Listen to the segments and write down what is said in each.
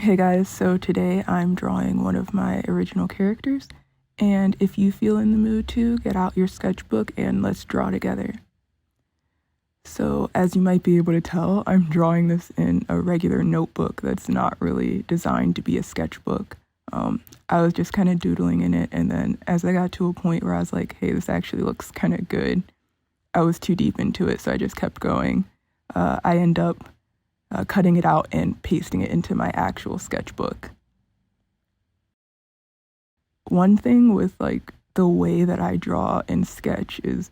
Hey guys, so today I'm drawing one of my original characters, and if you feel in the mood to, get out your sketchbook and let's draw together. So as you might be able to tell, I'm drawing this in a regular notebook that's not really designed to be a sketchbook. I was just kind of doodling in it, and then as I got to a point where I was like, hey, this actually looks kind of good, I was too deep into it, so I just kept going. I end up cutting it out and pasting it into my actual sketchbook. One thing with like the way that I draw and sketch is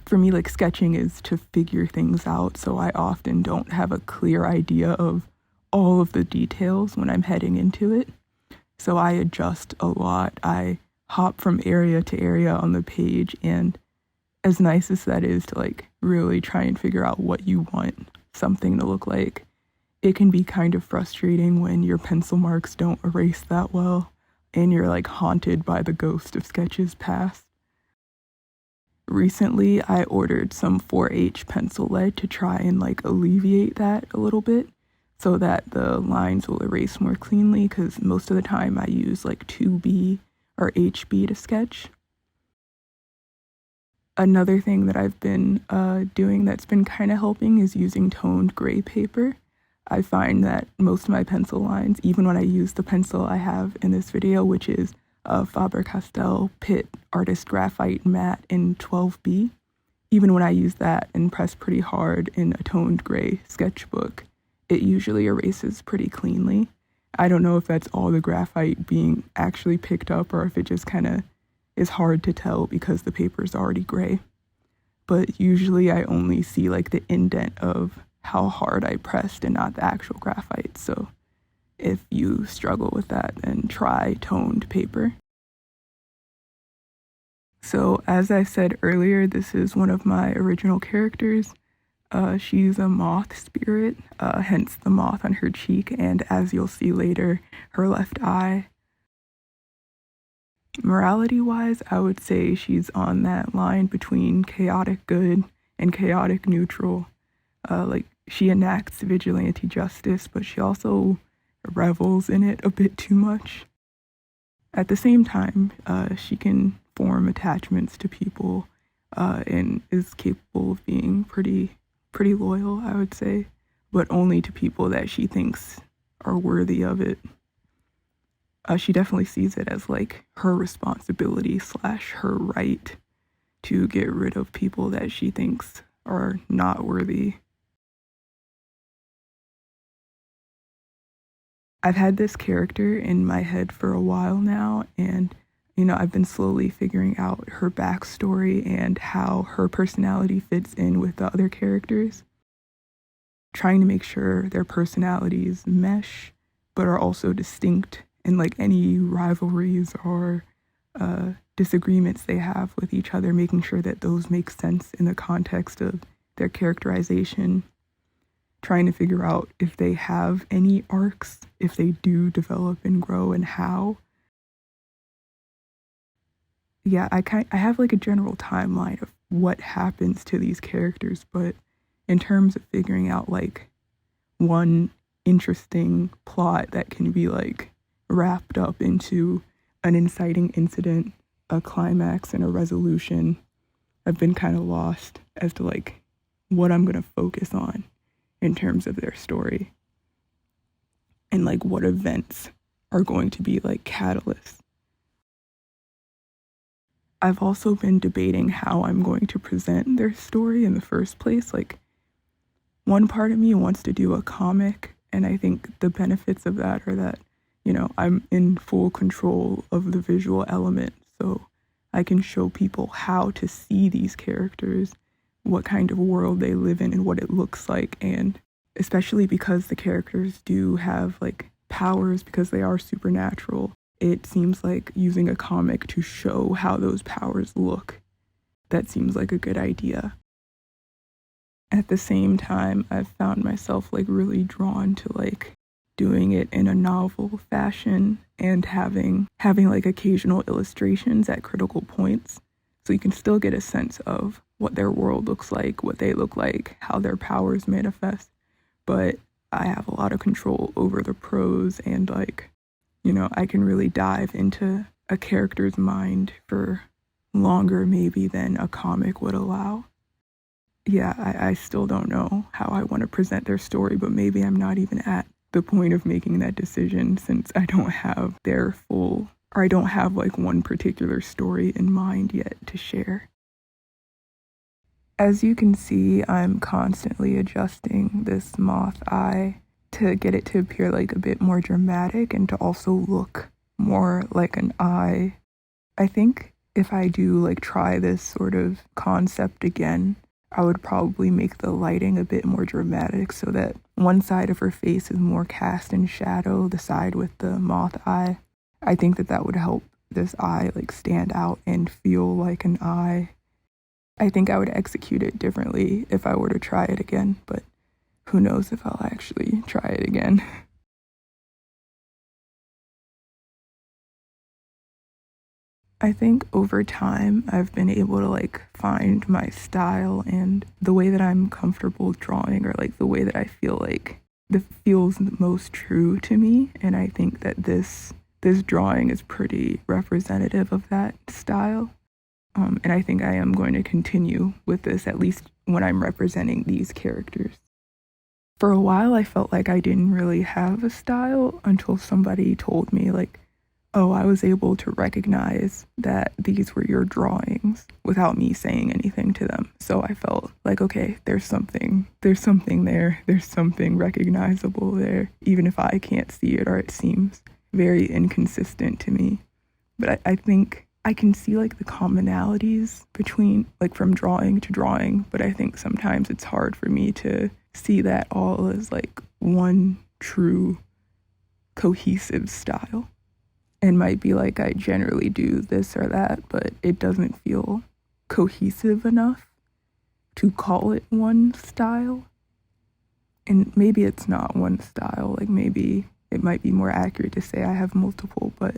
for me, like sketching is to figure things out, so I often don't have a clear idea of all of the details when I'm heading into it. So I adjust a lot. I hop from area to area on the page, and as nice as that is to like really try and figure out what you want something to look like, it can be kind of frustrating when your pencil marks don't erase that well and you're like haunted by the ghost of sketches past. Recently, I ordered some 4H pencil lead to try and like alleviate that a little bit so that the lines will erase more cleanly, because most of the time I use like 2B or HB to sketch. Another thing that I've been doing that's been kind of helping is using toned gray paper. I find that most of my pencil lines, even when I use the pencil I have in this video, which is a faber castell pitt artist graphite matte in 12B, even when I use that and press pretty hard in a toned gray sketchbook, it usually erases pretty cleanly. I don't know if that's all the graphite being actually picked up or if it just kind of is hard to tell because the paper is already gray. But usually I only see like the indent of how hard I pressed and not the actual graphite. So if you struggle with that, then try toned paper. So as I said earlier, this is one of my original characters. She's a moth spirit, hence the moth on her cheek, and as you'll see later, her left eye. Morality-wise, I would say she's on that line between chaotic good and chaotic neutral. Like, she enacts vigilante justice, but she also revels in it a bit too much. At the same time, she can form attachments to people and is capable of being pretty loyal, I would say, but only to people that she thinks are worthy of it. She definitely sees it as like her responsibility / her right to get rid of people that she thinks are not worthy. I've had this character in my head for a while now, and I've been slowly figuring out her backstory and how her personality fits in with the other characters, trying to make sure their personalities mesh but are also distinct, and like any rivalries or disagreements they have with each other, making sure that those make sense in the context of their characterization, trying to figure out if they have any arcs, if they do develop and grow, and how. Yeah, I have like a general timeline of what happens to these characters, but in terms of figuring out like one interesting plot that can be like wrapped up into an inciting incident, a climax, and a resolution, I've been kind of lost as to like what I'm going to focus on in terms of their story and like what events are going to be like catalysts. I've also been debating how I'm going to present their story in the first place. Like, one part of me wants to do a comic, and I think the benefits of that are that I'm in full control of the visual element, so I can show people how to see these characters, what kind of world they live in and what it looks like, and especially because the characters do have like powers because they are supernatural, it seems like using a comic to show how those powers look, that seems like a good idea. At the same time, I've found myself like really drawn to like doing it in a novel fashion and having like occasional illustrations at critical points, so you can still get a sense of what their world looks like, what they look like, how their powers manifest, but I have a lot of control over the prose and like, you know, I can really dive into a character's mind for longer maybe than a comic would allow. Yeah, I still don't know how I want to present their story, but maybe I'm not even at the point of making that decision since I don't have their full, or I don't have like one particular story in mind yet to share. As you can see, I'm constantly adjusting this moth eye to get it to appear like a bit more dramatic and to also look more like an eye. I think if I do like try this sort of concept again, I would probably make the lighting a bit more dramatic so that one side of her face is more cast in shadow, the side with the moth eye. I think that that would help this eye like stand out and feel like an eye. I think I would execute it differently if I were to try it again, but who knows if I'll actually try it again. I think over time I've been able to like find my style and the way that I'm comfortable drawing, or like the way that I feel like that feels the most true to me, and I think that this drawing is pretty representative of that style. And I think I am going to continue with this, at least when I'm representing these characters. For a while, I felt like I didn't really have a style until somebody told me, like, oh, I was able to recognize that these were your drawings without me saying anything to them. So I felt like, okay, there's something there, there's something recognizable there, even if I can't see it or it seems very inconsistent to me. But I think I can see like the commonalities between like from drawing to drawing, but I think sometimes it's hard for me to see that all as like one true cohesive style. It might be like I generally do this or that, but it doesn't feel cohesive enough to call it one style. And maybe it's not one style, like maybe it might be more accurate to say I have multiple, but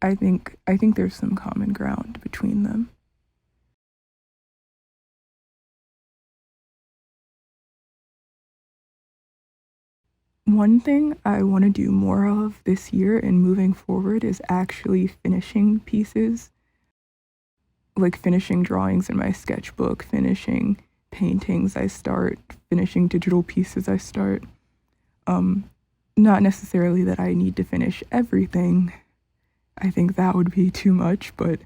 I think there's some common ground between them. One thing I want to do more of this year and moving forward is actually finishing pieces, like finishing drawings in my sketchbook, finishing paintings I start, finishing digital pieces I start. Not necessarily that I need to finish everything. I think that would be too much, but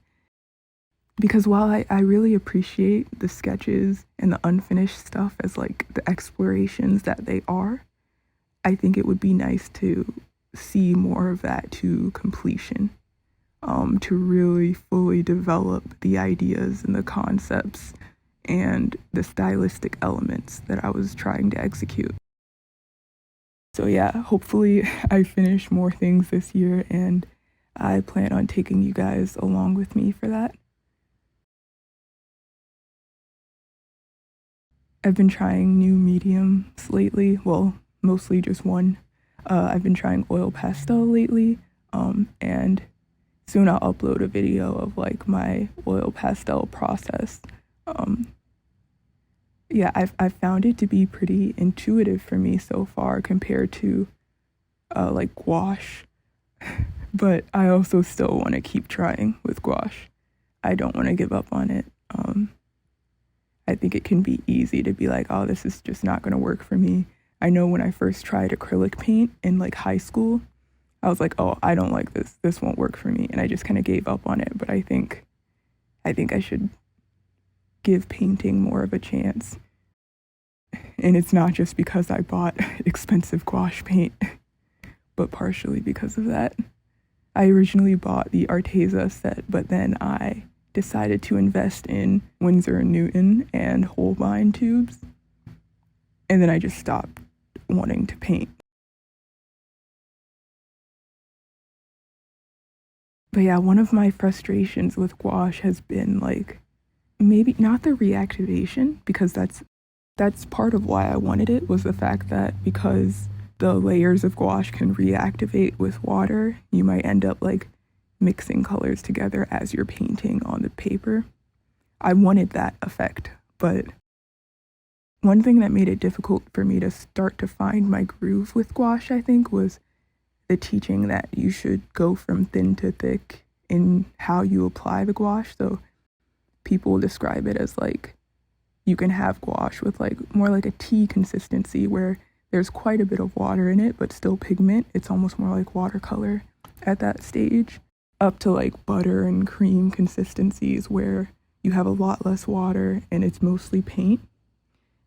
because while I really appreciate the sketches and the unfinished stuff as like the explorations that they are, I think it would be nice to see more of that to completion, to really fully develop the ideas and the concepts and the stylistic elements that I was trying to execute. So yeah, hopefully I finish more things this year, and I plan on taking you guys along with me for that. I've been trying new mediums lately, well, mostly just one. I've been trying oil pastel lately, and soon I'll upload a video of like my oil pastel process. Yeah, I've found it to be pretty intuitive for me so far compared to like gouache, but I also still want to keep trying with gouache. I don't want to give up on it. I think it can be easy to be like, oh, this is just not going to work for me. I know when I first tried acrylic paint in like high school, I was like, oh, I don't like this. This won't work for me. And I just kind of gave up on it. But I think I should give painting more of a chance. And it's not just because I bought expensive gouache paint, but partially because of that. I originally bought the Arteza set, but then I decided to invest in Winsor & Newton and Holbein tubes. And then I just stopped wanting to paint. But yeah, one of my frustrations with gouache has been like, maybe not the reactivation, because that's part of why I wanted it, was the fact that because the layers of gouache can reactivate with water, you might end up like mixing colors together as you're painting on the paper. I wanted that effect, but One thing that made it difficult for me to start to find my groove with gouache, I think, was the teaching that you should go from thin to thick in how you apply the gouache. So people describe it as like you can have gouache with like more like a tea consistency where there's quite a bit of water in it, but still pigment. It's almost more like watercolor at that stage, up to like butter and cream consistencies where you have a lot less water and it's mostly paint.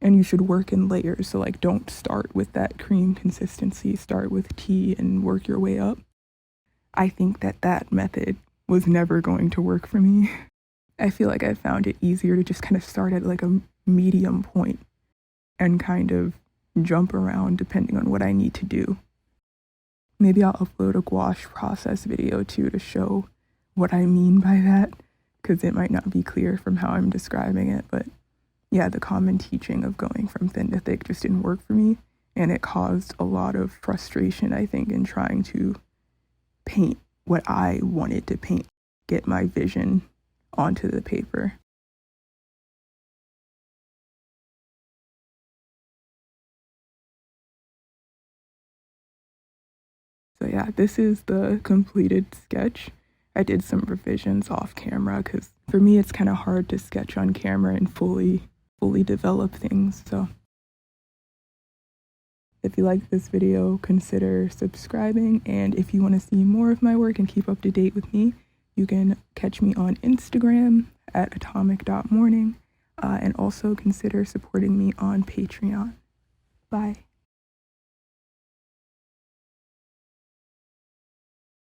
And you should work in layers. So like don't start with that cream consistency, start with tea and work your way up. I think that method was never going to work for me. I feel like I found it easier to just kind of start at like a medium point and kind of jump around depending on what I need to do. Maybe I'll upload a gouache process video too to show what I mean by that, because it might not be clear from how I'm describing it. But yeah, the common teaching of going from thin to thick just didn't work for me, and it caused a lot of frustration, I think, in trying to paint what I wanted to paint, get my vision onto the paper. So yeah, this is the completed sketch. I did some revisions off camera because for me it's kind of hard to sketch on camera and fully develop things. So if you like this video, consider subscribing, and if you want to see more of my work and keep up to date with me, you can catch me on Instagram at atomic.morning, and also consider supporting me on Patreon. Bye.